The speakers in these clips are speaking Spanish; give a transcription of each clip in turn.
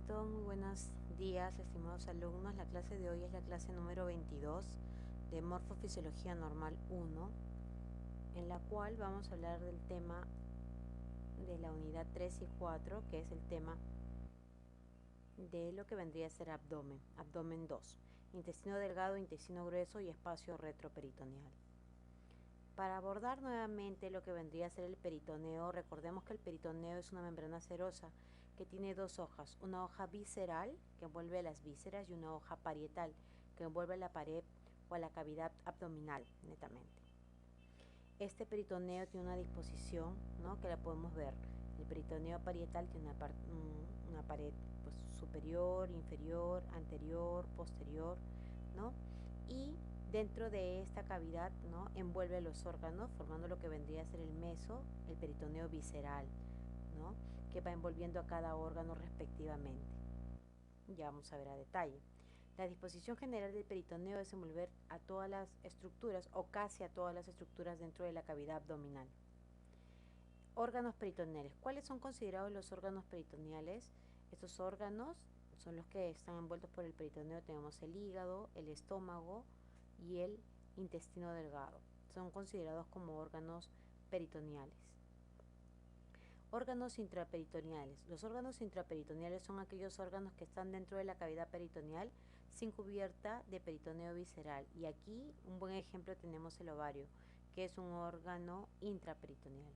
todos, muy buenos días, estimados alumnos. La clase de hoy es la clase número 22 de Morfofisiología Normal 1, en la cual vamos a hablar del tema de la unidad 3 y 4, que es el tema de lo que vendría a ser abdomen, abdomen 2, intestino delgado, intestino grueso y espacio retroperitoneal. Para abordar nuevamente lo que vendría a ser el peritoneo, recordemos que el peritoneo es una membrana serosa que tiene dos hojas, una hoja visceral que envuelve las vísceras y una hoja parietal que envuelve la pared o la cavidad abdominal netamente. Este peritoneo tiene una disposición, ¿no?, que la podemos ver. El peritoneo parietal tiene una pared pues, superior, inferior, anterior, posterior, ¿no? Y dentro de esta cavidad, ¿no?, envuelve los órganos, formando lo que vendría a ser el meso, el peritoneo visceral, ¿no?, que va envolviendo a cada órgano respectivamente. Ya vamos a ver a detalle. La disposición general del peritoneo es envolver a todas las estructuras o casi a todas las estructuras dentro de la cavidad abdominal. Órganos peritoneales. ¿Cuáles son considerados los órganos peritoneales? Estos órganos son los que están envueltos por el peritoneo. Tenemos el hígado, el estómago y el intestino delgado. Son considerados como órganos peritoneales. Órganos intraperitoneales. Los órganos intraperitoneales son aquellos órganos que están dentro de la cavidad peritoneal sin cubierta de peritoneo visceral. Y aquí un buen ejemplo tenemos el ovario, que es un órgano intraperitoneal.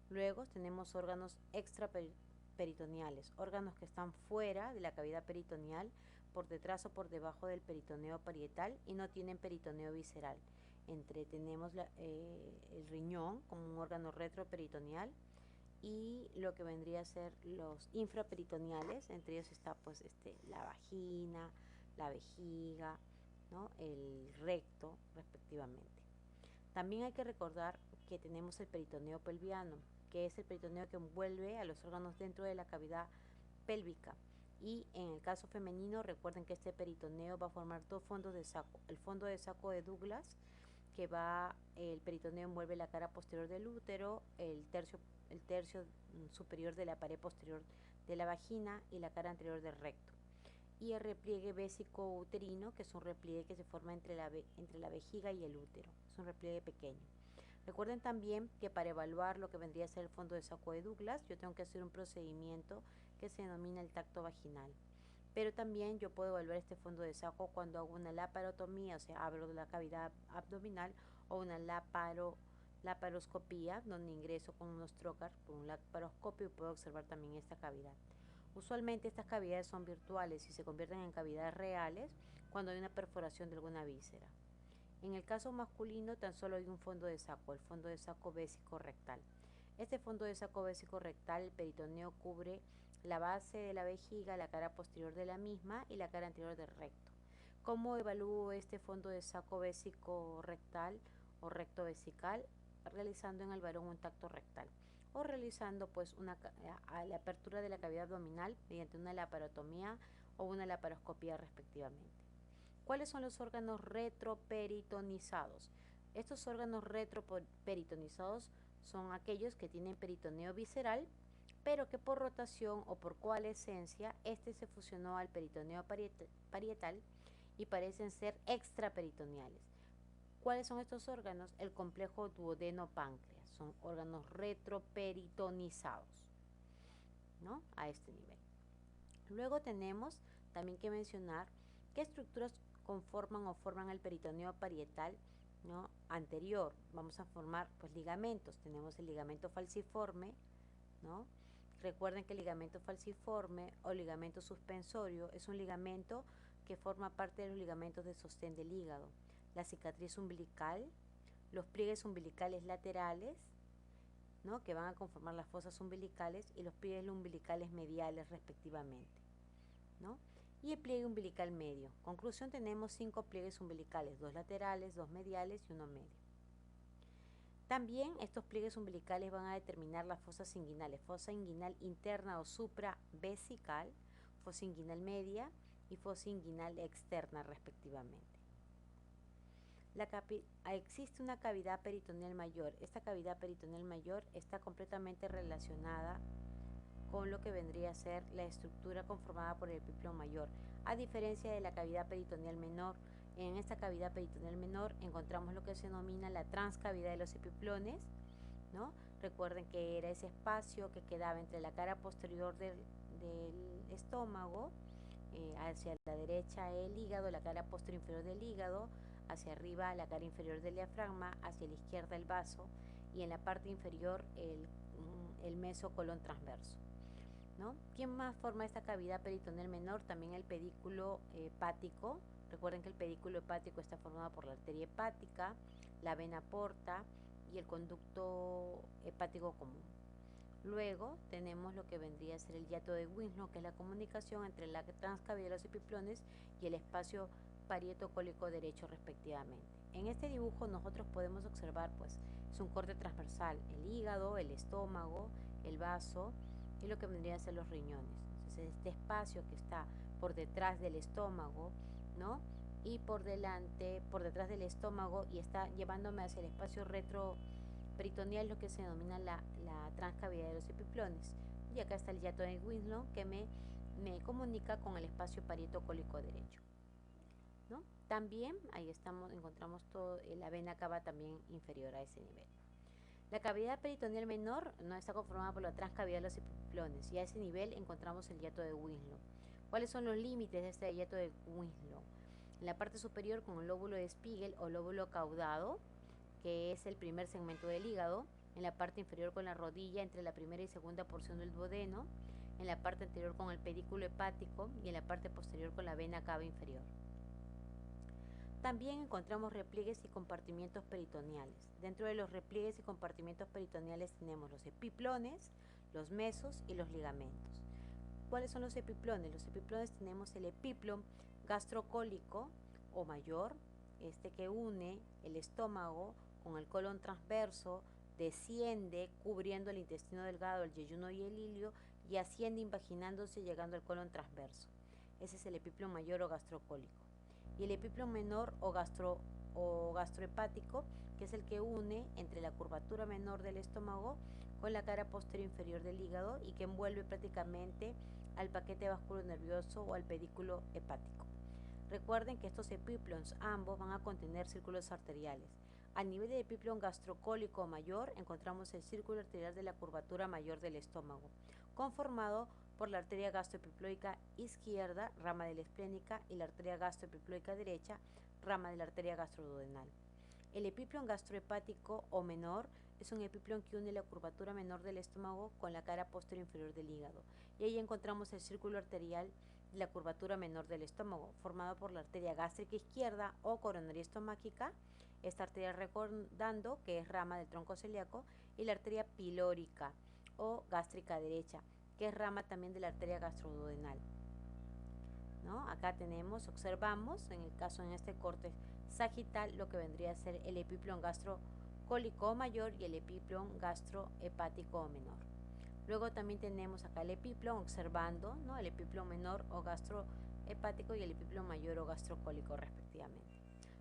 Luego tenemos órganos extraperitoneales, órganos que están fuera de la cavidad peritoneal, por detrás o por debajo del peritoneo parietal y no tienen peritoneo visceral. Tenemos el riñón como un órgano retroperitoneal y lo que vendría a ser los infraperitoneales, entre ellos está pues la vagina, la vejiga, ¿no?, el recto respectivamente. También hay que recordar que tenemos el peritoneo pelviano, que es el peritoneo que envuelve a los órganos dentro de la cavidad pélvica. Y en el caso femenino, recuerden que este peritoneo va a formar dos fondos de saco. El fondo de saco de Douglas, que el peritoneo envuelve la cara posterior del útero, el tercio superior de la pared posterior de la vagina y la cara anterior del recto. Y el repliegue vésico-uterino, que es un repliegue que se forma entre la vejiga y el útero. Es un repliegue pequeño. Recuerden también que para evaluar lo que vendría a ser el fondo de saco de Douglas, yo tengo que hacer un procedimiento que se denomina el tacto vaginal. Pero también yo puedo evaluar este fondo de saco cuando hago una laparotomía, o sea, abro la cavidad abdominal, o una laparoscopía, donde ingreso con unos trocar por un laparoscopio y puedo observar también esta cavidad. Usualmente estas cavidades son virtuales y se convierten en cavidades reales cuando hay una perforación de alguna víscera. En el caso masculino tan solo hay un fondo de saco, el fondo de saco vésico-rectal. Este fondo de saco vésico-rectal, el peritoneo cubre la base de la vejiga, la cara posterior de la misma y la cara anterior del recto. ¿Cómo evalúo este fondo de saco vésico-rectal o recto vesical? Realizando en el varón un tacto rectal o realizando pues la apertura de la cavidad abdominal mediante una laparotomía o una laparoscopía respectivamente. ¿Cuáles son los órganos retroperitonizados? Estos órganos retroperitonizados son aquellos que tienen peritoneo visceral, pero que por rotación o por coalescencia, se fusionó al peritoneo parietal y parecen ser extraperitoneales. ¿Cuáles son estos órganos? El complejo duodeno-páncreas. Son órganos retroperitonizados, ¿no?, a este nivel. Luego tenemos también que mencionar qué estructuras conforman o forman el peritoneo parietal, ¿no?, anterior. Vamos a formar pues ligamentos. Tenemos el ligamento falciforme, ¿no? Recuerden que el ligamento falciforme o ligamento suspensorio es un ligamento que forma parte de los ligamentos de sostén del hígado. La cicatriz umbilical, los pliegues umbilicales laterales, ¿no?, que van a conformar las fosas umbilicales, y los pliegues umbilicales mediales respectivamente, ¿no? Y el pliegue umbilical medio. Conclusión, tenemos 5 pliegues umbilicales, 2 laterales, 2 mediales y 1 medio. También estos pliegues umbilicales van a determinar las fosas inguinales, fosa inguinal interna o supravesical, fosa inguinal media y fosa inguinal externa respectivamente. Existe una cavidad peritoneal mayor. Esta cavidad peritoneal mayor está completamente relacionada con lo que vendría a ser la estructura conformada por el epiplón mayor, a diferencia de la cavidad peritoneal menor. En esta cavidad peritoneal menor encontramos lo que se denomina la transcavidad de los epiplones, ¿no? Recuerden que era ese espacio que quedaba entre la cara posterior del estómago, hacia la derecha el hígado, la cara posterior inferior del hígado, hacia arriba la cara inferior del diafragma, hacia la izquierda el vaso y en la parte inferior el mesocolon transverso, ¿no? ¿Quién más forma esta cavidad peritoneal menor? También el pedículo hepático. Recuerden que el pedículo hepático está formado por la arteria hepática, la vena porta y el conducto hepático común. Luego tenemos lo que vendría a ser el hiato de Winslow, que es la comunicación entre la transcavidad de los epiplones y el espacio parietocólico derecho respectivamente. En este dibujo nosotros podemos observar, pues, es un corte transversal, el hígado, el estómago, el vaso y lo que vendrían a ser los riñones. Entonces este espacio que está por detrás del estómago, ¿no? Y por delante, por detrás del estómago y está llevándome hacia el espacio retroperitoneal, lo que se denomina la transcavidad de los epiplones. Y acá está el hiato de Winslow que me comunica con el espacio parietocólico derecho, ¿no? También ahí encontramos todo, la vena cava también inferior a ese nivel. La cavidad peritoneal menor no está conformada por la transcavidad de los epiplones y a ese nivel encontramos el hiato de Winslow. ¿Cuáles son los límites de este hiato de Winslow? En la parte superior con el lóbulo de Spiegel o lóbulo caudado, que es el primer segmento del hígado, en la parte inferior con la rodilla entre la primera y segunda porción del duodeno, en la parte anterior con el pedículo hepático y en la parte posterior con la vena cava inferior. También encontramos repliegues y compartimientos peritoneales. Dentro de los repliegues y compartimientos peritoneales tenemos los epiplones, los mesos y los ligamentos. ¿Cuáles son los epiplones? Los epiplones tenemos el epiplon gastrocólico o mayor, este que une el estómago con el colon transverso, desciende cubriendo el intestino delgado, el yeyuno y el ilio y asciende invaginándose llegando al colon transverso. Ese es el epiplon mayor o gastrocólico. Y el epiplon menor o gastrohepático, que es el que une entre la curvatura menor del estómago con la cara posterior inferior del hígado y que envuelve prácticamente al paquete vasculonervioso o al pedículo hepático. Recuerden que estos epiplons ambos van a contener círculos arteriales. A nivel del epiplon gastrocólico mayor encontramos el círculo arterial de la curvatura mayor del estómago, conformado por la arteria gastroepiploica izquierda, rama de la esplénica, y la arteria gastroepiploica derecha, rama de la arteria gastroduodenal. El epiplon gastrohepático o menor es un epiplon que une la curvatura menor del estómago con la cara posterior inferior del hígado. Y ahí encontramos el círculo arterial de la curvatura menor del estómago, formado por la arteria gástrica izquierda o coronaria estomáquica, esta arteria recordando que es rama del tronco celíaco, y la arteria pilórica o gástrica derecha, que es rama también de la arteria gastroduodenal, ¿no? Acá observamos, en el caso en este corte sagital, lo que vendría a ser el epiplon gastrocólico mayor y el epiplon gastrohepático menor. Luego también tenemos acá el epiplon observando, ¿no? El epiplon menor o gastrohepático y el epiplon mayor o gastrocólico respectivamente.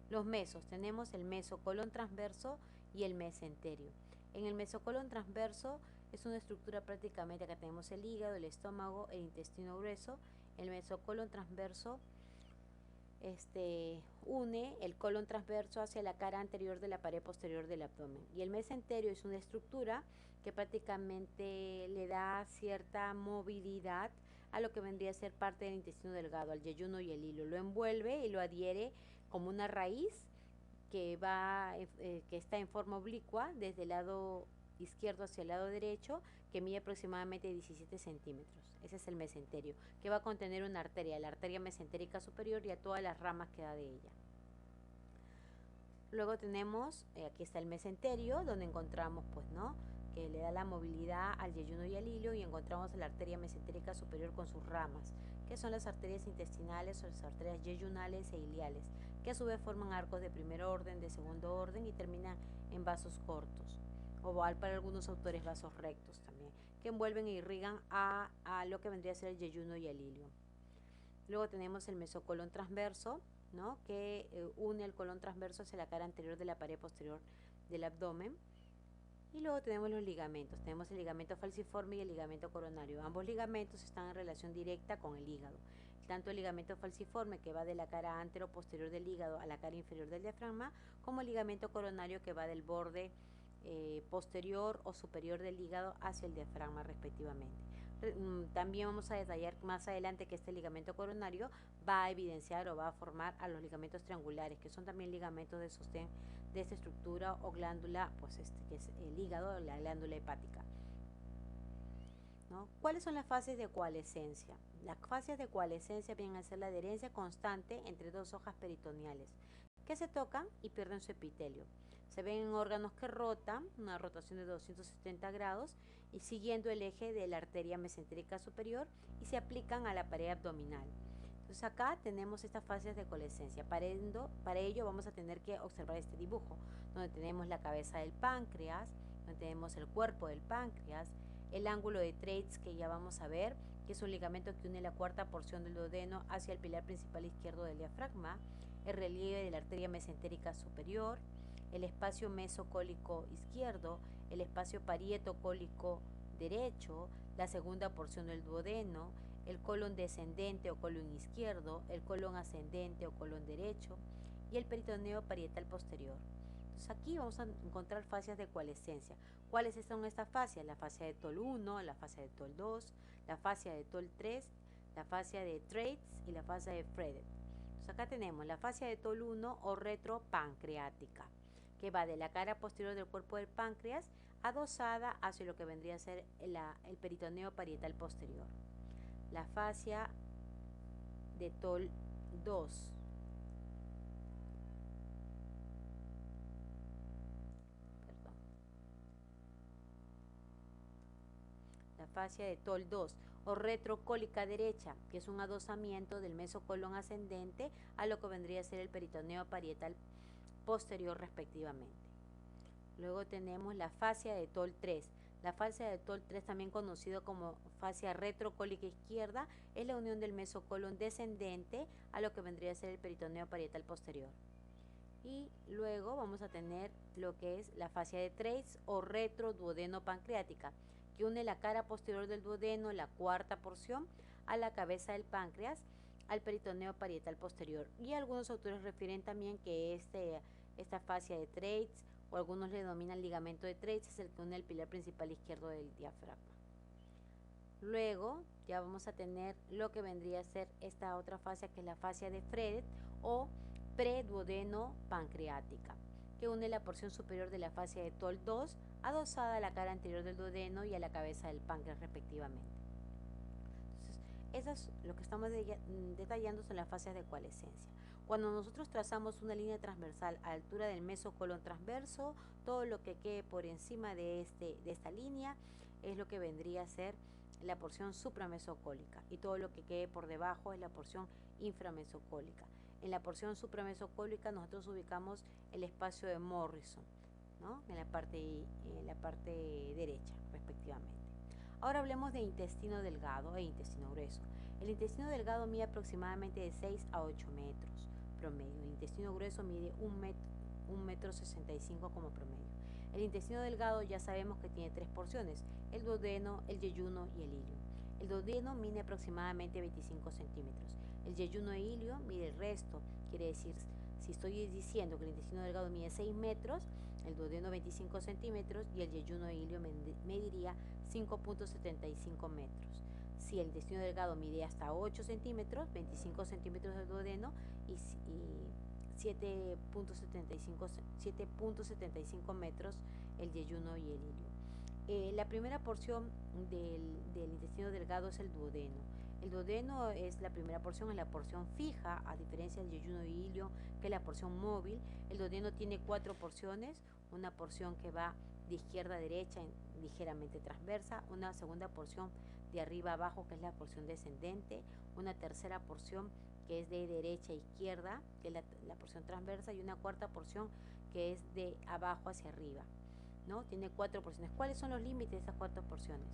Los mesos, tenemos el mesocolon transverso y el mesenterio. En el mesocolon transverso es una estructura prácticamente, acá tenemos el hígado, el estómago, el intestino grueso. El mesocolon transverso une el colon transverso hacia la cara anterior de la pared posterior del abdomen. Y el mesenterio es una estructura que prácticamente le da cierta movilidad a lo que vendría a ser parte del intestino delgado, al yeyuno y el hilo. Lo envuelve y lo adhiere como una raíz que está en forma oblicua desde el lado izquierdo hacia el lado derecho, que mide aproximadamente 17 centímetros. Ese es el mesenterio, que va a contener una arteria, la arteria mesentérica superior y a todas las ramas que da de ella. Luego tenemos, aquí está el mesenterio, donde encontramos, pues, ¿no?, que le da la movilidad al yeyuno y al hilo, y encontramos la arteria mesentérica superior con sus ramas, que son las arterias intestinales o las arterias yeyunales e iliales, que a su vez forman arcos de primer orden, de segundo orden y terminan en vasos cortos, o para algunos autores vasos rectos también, que envuelven e irrigan a lo que vendría a ser el yeyuno y el hilo. Luego tenemos el mesocolon transverso, ¿no?, que une el colon transverso hacia la cara anterior de la pared posterior del abdomen. Y luego tenemos los ligamentos. Tenemos el ligamento falciforme y el ligamento coronario. Ambos ligamentos están en relación directa con el hígado. Tanto el ligamento falciforme, que va de la cara antero-posterior del hígado a la cara inferior del diafragma, como el ligamento coronario, que va del borde posterior o superior del hígado hacia el diafragma respectivamente. También vamos a detallar más adelante que este ligamento coronario va a evidenciar o va a formar a los ligamentos triangulares, que son también ligamentos de sostén de esta estructura o glándula, pues que es el hígado o la glándula hepática, ¿no? ¿Cuáles son las fases de coalescencia? Las fases de coalescencia vienen a ser la adherencia constante entre dos hojas peritoneales que se tocan y pierden su epitelio. Se ven en órganos que rotan, una rotación de 270 grados, y siguiendo el eje de la arteria mesentérica superior, y se aplican a la pared abdominal. Entonces acá tenemos estas fases de coalescencia. Para ello vamos a tener que observar este dibujo, donde tenemos la cabeza del páncreas, donde tenemos el cuerpo del páncreas, el ángulo de Treitz, que ya vamos a ver, que es un ligamento que une la cuarta porción del duodeno hacia el pilar principal izquierdo del diafragma, el relieve de la arteria mesentérica superior, el espacio mesocólico izquierdo, el espacio parietocólico derecho, la segunda porción del duodeno, el colon descendente o colon izquierdo, el colon ascendente o colon derecho y el peritoneo parietal posterior. Entonces aquí vamos a encontrar fascias de coalescencia. ¿Cuáles son estas fascias? La fascia de Toll 1, la fascia de Toll 2, la fascia de Toll 3, la fascia de Treitz y la fascia de Fredet. Entonces acá tenemos la fascia de Toll 1 o retropancreática, que va de la cara posterior del cuerpo del páncreas adosada hacia lo que vendría a ser el peritoneo parietal posterior. La fascia de Toll 2, la fascia de Toll 2 o retrocólica derecha, que es un adosamiento del mesocolon ascendente a lo que vendría a ser el peritoneo parietal posterior respectivamente. Luego tenemos la fascia de Toll 3. La fascia de Toll 3, también conocido como fascia retrocólica izquierda, es la unión del mesocolon descendente a lo que vendría a ser el peritoneo parietal posterior. Y luego vamos a tener lo que es la fascia de Treitz o retroduodeno-pancreática, que une la cara posterior del duodeno, la cuarta porción, a la cabeza del páncreas, al peritoneo parietal posterior. Y algunos autores refieren también que esta fascia de Treitz, o algunos le denominan ligamento de Treitz, es el que une el pilar principal izquierdo del diafragma. Luego ya vamos a tener lo que vendría a ser esta otra fascia, que es la fascia de Fredet o preduodeno-pancreática, que une la porción superior de la fascia de Toll 2 adosada a la cara anterior del duodeno y a la cabeza del páncreas respectivamente. Entonces, lo que estamos detallando son las fases de coalescencia. Cuando nosotros trazamos una línea transversal a la altura del mesocolon transverso, todo lo que quede por encima de esta línea es lo que vendría a ser la porción supramesocólica, y todo lo que quede por debajo es la porción inframesocólica. En la porción supramesocólica nosotros ubicamos el espacio de Morrison, ¿no? en la parte derecha respectivamente. Ahora hablemos de intestino delgado e intestino grueso. El intestino delgado mide aproximadamente de 6 a 8 metros promedio. El intestino grueso mide 1,65 metros como promedio. El intestino delgado ya sabemos que tiene 3 porciones: el duodeno, el yeyuno y el ilio. El duodeno mide aproximadamente 25 centímetros. El yeyuno e ilio mide el resto. Quiere decir, si estoy diciendo que el intestino delgado mide 6 metros, el duodeno 25 centímetros y el yeyuno e ilio mediría 5,75 metros. Si el intestino delgado mide hasta 8 centímetros, 25 centímetros del duodeno y 7,75 metros el yeyuno y el ilio. La primera porción del intestino delgado es el duodeno. El duodeno es la primera porción, es la porción fija, a diferencia del yeyuno y ilio, que es la porción móvil. El duodeno tiene 4 porciones, una porción que va de izquierda a derecha, ligeramente transversa, una segunda porción de arriba a abajo, que es la porción descendente, una tercera porción que es de derecha a izquierda, que es la porción transversa, y una cuarta porción que es de abajo hacia arriba, ¿no? Tiene 4 porciones. ¿Cuáles son los límites de estas 4 porciones?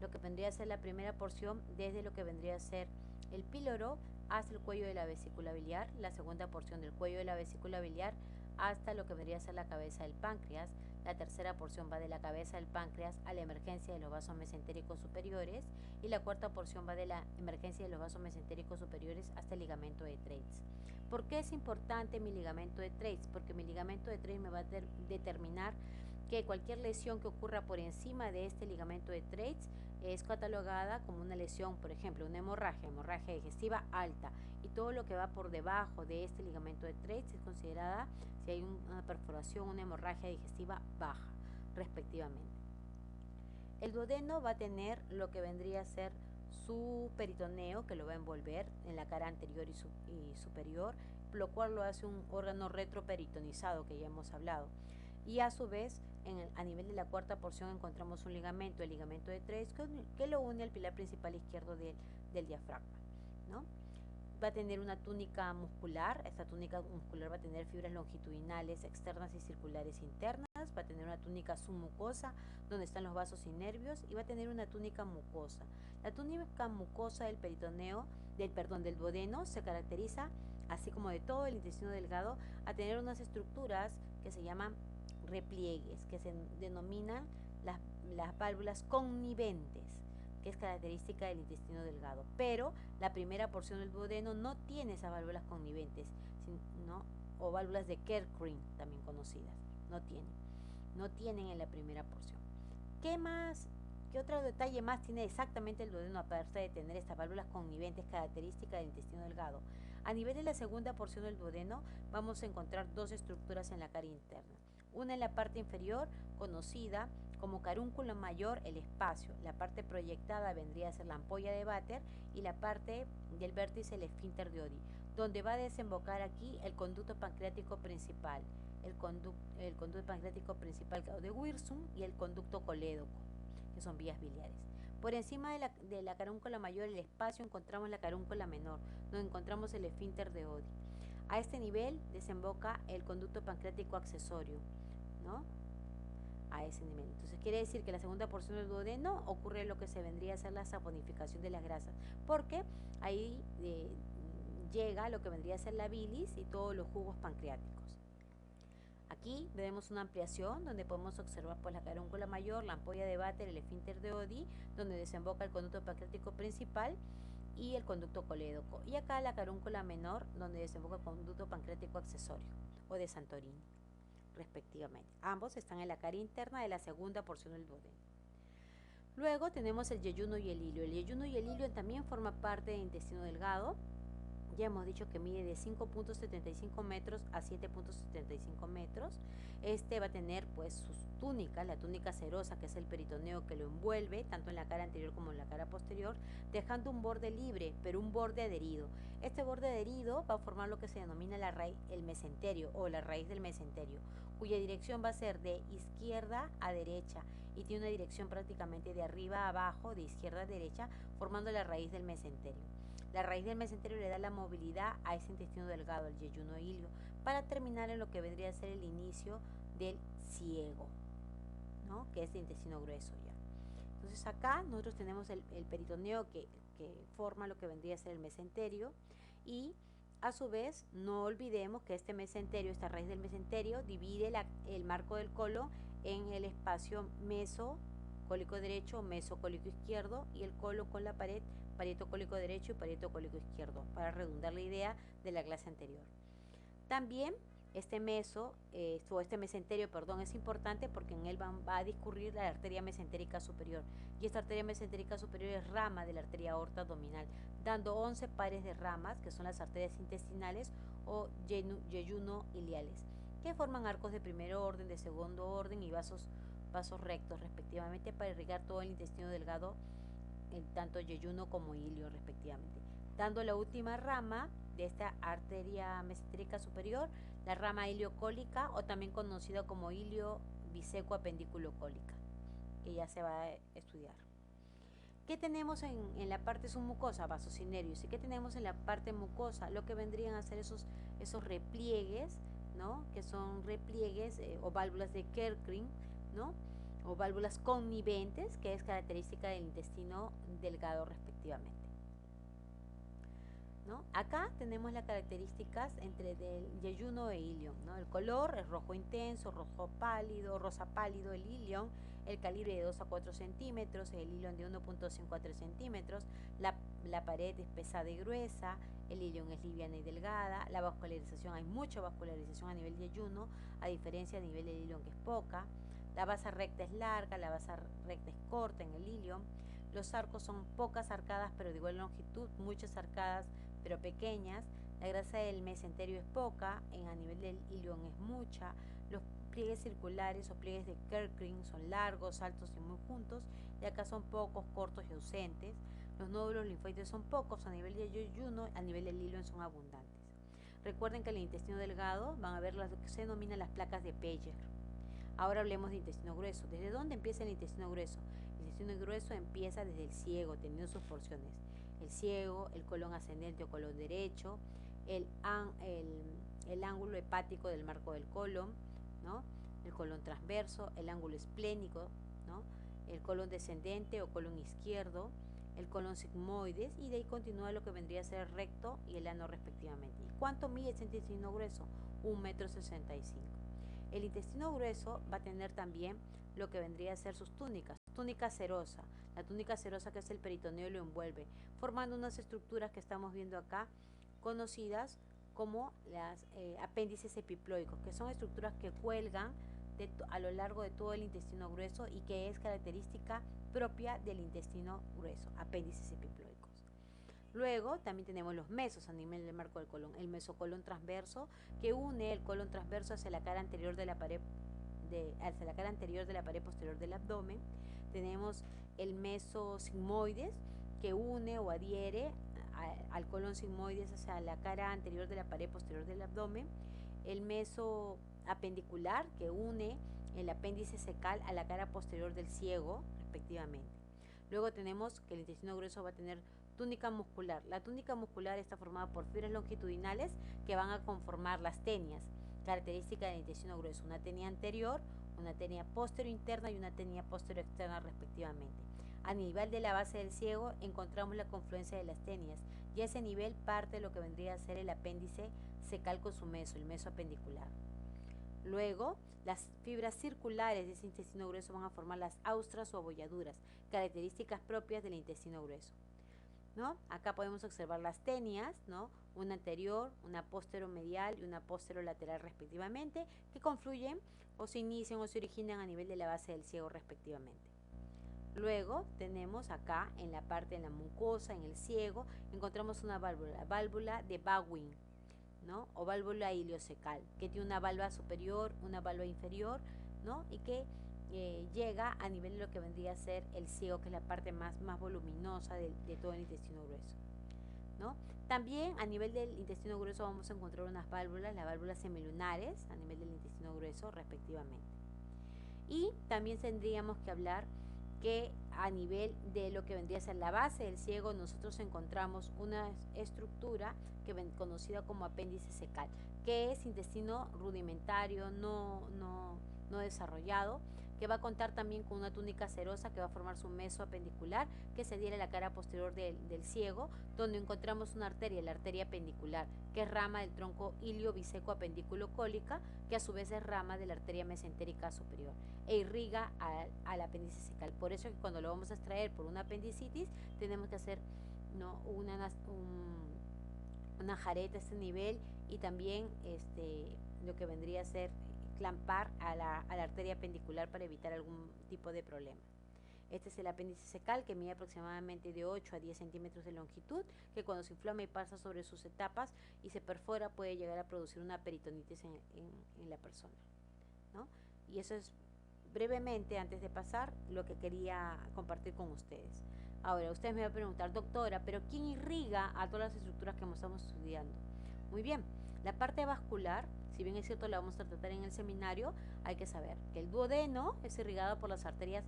Lo que vendría a ser la primera porción, desde lo que vendría a ser el píloro hasta el cuello de la vesícula biliar, la segunda porción del cuello de la vesícula biliar hasta lo que vendría a ser la cabeza del páncreas, La tercera porción va de la cabeza del páncreas a la emergencia de los vasos mesentéricos superiores, y la cuarta porción va de la emergencia de los vasos mesentéricos superiores hasta el ligamento de Treitz. ¿Por qué es importante mi ligamento de Treitz? Porque mi ligamento de Treitz me va a determinar que cualquier lesión que ocurra por encima de este ligamento de Treitz es catalogada como una lesión, por ejemplo, una hemorragia digestiva alta, y todo lo que va por debajo de este ligamento de Treitz es considerada, si hay una perforación, una hemorragia digestiva baja, respectivamente. El duodeno va a tener lo que vendría a ser su peritoneo, que lo va a envolver en la cara anterior y superior, lo cual lo hace un órgano retroperitonizado, que ya hemos hablado. Y a su vez, a nivel de la cuarta porción encontramos un ligamento, el ligamento de Treitz, que lo une al pilar principal izquierdo del diafragma, ¿no? Va a tener una túnica muscular. Esta túnica muscular va a tener fibras longitudinales externas y circulares internas, va a tener una túnica submucosa donde están los vasos y nervios, y va a tener una túnica mucosa. La túnica mucosa del peritoneo, del duodeno, se caracteriza, así como de todo el intestino delgado, a tener unas estructuras que se llaman repliegues, que se denominan las válvulas conniventes, que es característica del intestino delgado. Pero la primera porción del duodeno no tiene esas válvulas conniventes, ¿no? O válvulas de Kerckring, también conocidas. No tienen en la primera porción. ¿Qué otro detalle más tiene exactamente el duodeno, aparte de tener estas válvulas conniventes características del intestino delgado? A nivel de la segunda porción del duodeno vamos a encontrar dos estructuras en la cara interna. Una en la parte inferior, conocida como carúnculo mayor, el espacio. La parte proyectada vendría a ser la ampolla de Vater, y la parte del vértice el esfínter de Oddi, donde va a desembocar aquí el conducto pancreático principal, el conducto pancreático principal de Wirsum, y el conducto colédoco, que son vías biliares. Por encima de la carúncula mayor, el espacio, encontramos la carúncula menor, donde encontramos el esfínter de Oddi. A este nivel desemboca el conducto pancreático accesorio, ¿no? A ese nivel. Entonces quiere decir que la segunda porción del duodeno ocurre lo que se vendría a ser la saponificación de las grasas, porque ahí llega lo que vendría a ser la bilis y todos los jugos pancreáticos. Aquí vemos una ampliación donde podemos observar pues la carúncula mayor, la ampolla de Vater, el esfínter de Oddi, donde desemboca el conducto pancreático principal y el conducto colédoco, y acá la carúncula menor, donde desemboca el conducto pancreático accesorio o de Santorini, respectivamente. Ambos están en la cara interna de la segunda porción del duodeno. Luego tenemos el yeyuno y el hilio. El yeyuno y el hilio también forma parte del intestino delgado. Ya hemos dicho que mide de 5.75 metros a 7.75 metros. Este va a tener pues sus túnicas, la túnica serosa, que es el peritoneo que lo envuelve tanto en la cara anterior como en la cara posterior, dejando un borde libre, pero un borde adherido. Este borde adherido va a formar lo que se denomina la raíz, el mesenterio, o la raíz del mesenterio, cuya dirección va a ser de izquierda a derecha, y tiene una dirección prácticamente de arriba a abajo, de izquierda a derecha, formando la raíz del mesenterio. La raíz del mesenterio le da la movilidad a ese intestino delgado, el yeyuno hilio, para terminar en lo que vendría a ser el inicio del ciego, ¿no? Que es el intestino grueso ya. Entonces acá nosotros tenemos el peritoneo que forma lo que vendría a ser el mesenterio, y a su vez no olvidemos que este mesenterio, esta raíz del mesenterio, divide el marco del colon en el espacio mesocólico derecho o mesocólico izquierdo, y el colon con la pared parietocólico derecho y parietocólico izquierdo, para redundar la idea de la clase anterior. También este mesenterio, es importante porque en él va a discurrir la arteria mesentérica superior, y esta arteria mesentérica superior es rama de la arteria aorta abdominal, dando 11 pares de ramas, que son las arterias intestinales o yeyuno-iliales, que forman arcos de primer orden, de segundo orden y vasos rectos, respectivamente, para irrigar todo el intestino delgado, tanto yeyuno como ilio, respectivamente, dando la última rama de esta arteria mesentérica superior, la rama iliocólica, o también conocida como ilio biseco apendículo cólica, que ya se va a estudiar. ¿Qué tenemos en la parte submucosa? Vasos y nervios. ¿Y qué tenemos en la parte mucosa? Lo que vendrían a ser esos repliegues, ¿no? Que son repliegues o válvulas de Kerckring, ¿no? O válvulas conniventes, que es característica del intestino delgado, respectivamente. ¿no? Acá tenemos las características entre del yeyuno e ilion, ¿no? El color es rojo intenso, rojo pálido, rosa pálido el ilion, el calibre de 2 a 4 centímetros, el ilion de 1.5 a 3 centímetros, la pared es pesada y gruesa, el ilion es liviana y delgada, la vascularización, hay mucha vascularización a nivel de yeyuno, a diferencia a nivel del ilion que es poca, la base recta es larga, la base recta es corta en el ilion, los arcos son pocas arcadas pero de igual longitud, muchas arcadas pero pequeñas, la grasa del mesenterio es poca, a nivel del ilion es mucha, los pliegues circulares o pliegues de Kerckring son largos, altos y muy juntos, y acá son pocos, cortos y ausentes. Los nódulos linfoides son pocos, a nivel de yeyuno, a nivel del ilion son abundantes. Recuerden que en el intestino delgado van a ver lo que se denominan las placas de Peyer. Ahora hablemos de intestino grueso. ¿Desde dónde empieza el intestino grueso? El intestino grueso empieza desde el ciego, teniendo sus porciones. El ciego, el colon ascendente o colon derecho, el ángulo hepático del marco del colon, ¿no? El colon transverso, el ángulo esplénico, ¿no? El colon descendente o colon izquierdo, el colon sigmoides, y de ahí continúa lo que vendría a ser el recto y el ano respectivamente. ¿Y cuánto mide ese intestino grueso? 1,65 m. El intestino grueso va a tener también lo que vendría a ser sus túnicas. Túnica serosa. La túnica serosa, que es el peritoneo, lo envuelve, formando unas estructuras que estamos viendo acá, conocidas como las apéndices epiploicos, que son estructuras que cuelgan a lo largo de todo el intestino grueso y que es característica propia del intestino grueso, apéndices epiploicos. Luego también tenemos los mesos a nivel del marco del colon, el mesocolon transverso, que une el colon transverso hacia la cara anterior de la pared hacia la cara anterior de la pared posterior del abdomen. Tenemos el mesosigmoides, que une o adhiere al colon sigmoides hacia la cara anterior de la pared posterior del abdomen. El mesoapendicular, que une el apéndice secal a la cara posterior del ciego, respectivamente. Luego tenemos que el intestino grueso va a tener túnica muscular. La túnica muscular está formada por fibras longitudinales que van a conformar las tenias, característica del intestino grueso, una tenia anterior, una tenia posterior interna y una tenia posterior externa respectivamente. A nivel de la base del ciego encontramos la confluencia de las tenias, y a ese nivel parte lo que vendría a ser el apéndice secal con su meso, el meso apendicular. Luego, las fibras circulares de ese intestino grueso van a formar las austras o abolladuras, características propias del intestino grueso, ¿no? Acá podemos observar las tenias, ¿no? Una anterior, una posteromedial y una posterolateral respectivamente, que confluyen o se inician o se originan a nivel de la base del ciego respectivamente. Luego tenemos acá en la parte de la mucosa, en el ciego, encontramos una válvula, la válvula de Bowing, ¿no? O válvula iliocecal, que tiene una válvula superior, una válvula inferior, ¿no? Y que llega a nivel de lo que vendría a ser el ciego, que es la parte más voluminosa de todo el intestino grueso, ¿no? También a nivel del intestino grueso vamos a encontrar unas válvulas, las válvulas semilunares, a nivel del intestino grueso respectivamente. Y también tendríamos que hablar que a nivel de lo que vendría a ser la base del ciego, nosotros encontramos una estructura que conocida como apéndice secal, que es intestino rudimentario, no desarrollado, que va a contar también con una túnica serosa que va a formar su meso apendicular, que se adhiere a la cara posterior del ciego, donde encontramos una arteria, la arteria apendicular, que es rama del tronco ilio biseco apendículo cólica, que a su vez es rama de la arteria mesentérica superior e irriga al apéndice secal. Por eso es que cuando lo vamos a extraer por una apendicitis, tenemos que hacer, ¿no?, una jareta a este nivel, y también lo que vendría a ser clampar a la arteria apendicular para evitar algún tipo de problema. Este es el apéndice secal, que mide aproximadamente de 8 a 10 centímetros de longitud, que cuando se inflama y pasa sobre sus etapas y se perfora puede llegar a producir una peritonitis en la persona, ¿no? Y eso es brevemente, antes de pasar, lo que quería compartir con ustedes. Ahora, ustedes me van a preguntar, doctora, ¿pero quién irriga a todas las estructuras que estamos estudiando? Muy bien, la parte vascular, si bien es cierto la vamos a tratar en el seminario, hay que saber que el duodeno es irrigado por las arterias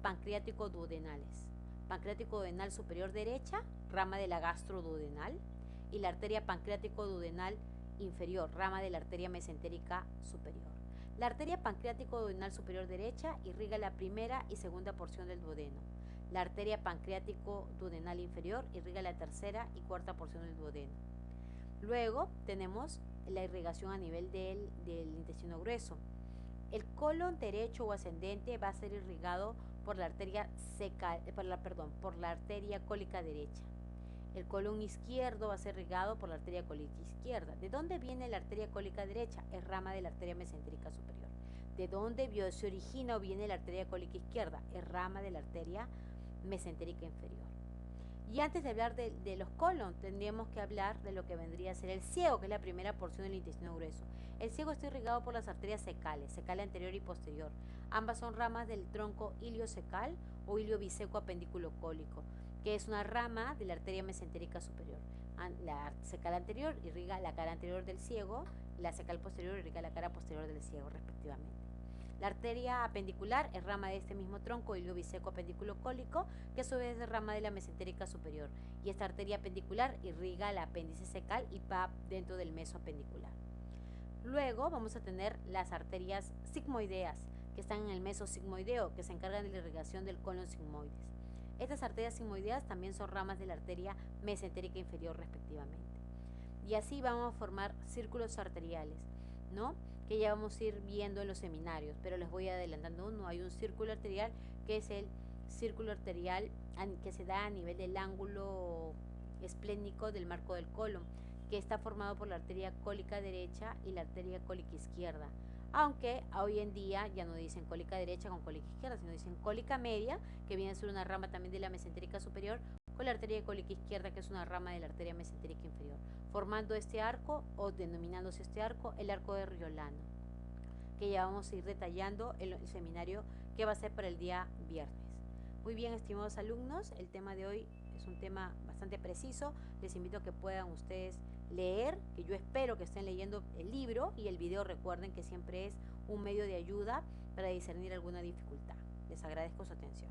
pancreático-duodenales. Pancreático-duodenal superior derecha, rama de la gastroduodenal, y la arteria pancreático-duodenal inferior, rama de la arteria mesentérica superior. La arteria pancreático-duodenal superior derecha irriga la primera y segunda porción del duodeno. La arteria pancreático-duodenal inferior irriga la tercera y cuarta porción del duodeno. Luego tenemos la irrigación a nivel del intestino grueso. El colon derecho o ascendente va a ser irrigado por la arteria cólica derecha. El colon izquierdo va a ser irrigado por la arteria cólica izquierda. ¿De dónde viene la arteria cólica derecha? Es rama de la arteria mesentérica superior. ¿De dónde se origina o viene la arteria cólica izquierda? Es rama de la arteria mesentérica inferior. Y antes de hablar de los colon, tendríamos que hablar de lo que vendría a ser el ciego, que es la primera porción del intestino grueso. El ciego está irrigado por las arterias secales, cecal anterior y posterior. Ambas son ramas del tronco iliocecal o iliobiseco apendículo cólico, que es una rama de la arteria mesentérica superior. La cecal anterior irriga la cara anterior del ciego, la cecal posterior irriga la cara posterior del ciego, respectivamente. La arteria apendicular es rama de este mismo tronco iliobiseco apendículo cólico, que a su vez es rama de la mesentérica superior. Y esta arteria apendicular irriga el apéndice cecal y va dentro del meso apendicular. Luego vamos a tener las arterias sigmoideas, que están en el meso sigmoideo, que se encargan de la irrigación del colon sigmoides. Estas arterias sigmoideas también son ramas de la arteria mesentérica inferior, respectivamente. Y así vamos a formar círculos arteriales, ¿no?, que ya vamos a ir viendo en los seminarios, pero les voy adelantando uno. Hay un círculo arterial que es el círculo arterial que se da a nivel del ángulo esplénico del marco del colon, que está formado por la arteria cólica derecha y la arteria cólica izquierda. Aunque hoy en día ya no dicen cólica derecha con cólica izquierda, sino dicen cólica media, que viene a ser una rama también de la mesentérica superior, con la arteria cólica izquierda, que es una rama de la arteria mesentérica inferior, formando este arco, o denominándose este arco, el arco de Riolano, que ya vamos a ir detallando en el seminario que va a ser para el día viernes. Muy bien, estimados alumnos, el tema de hoy es un tema bastante preciso. Les invito a que puedan ustedes leer, que yo espero que estén leyendo el libro, y el video, recuerden que siempre es un medio de ayuda para discernir alguna dificultad. Les agradezco su atención.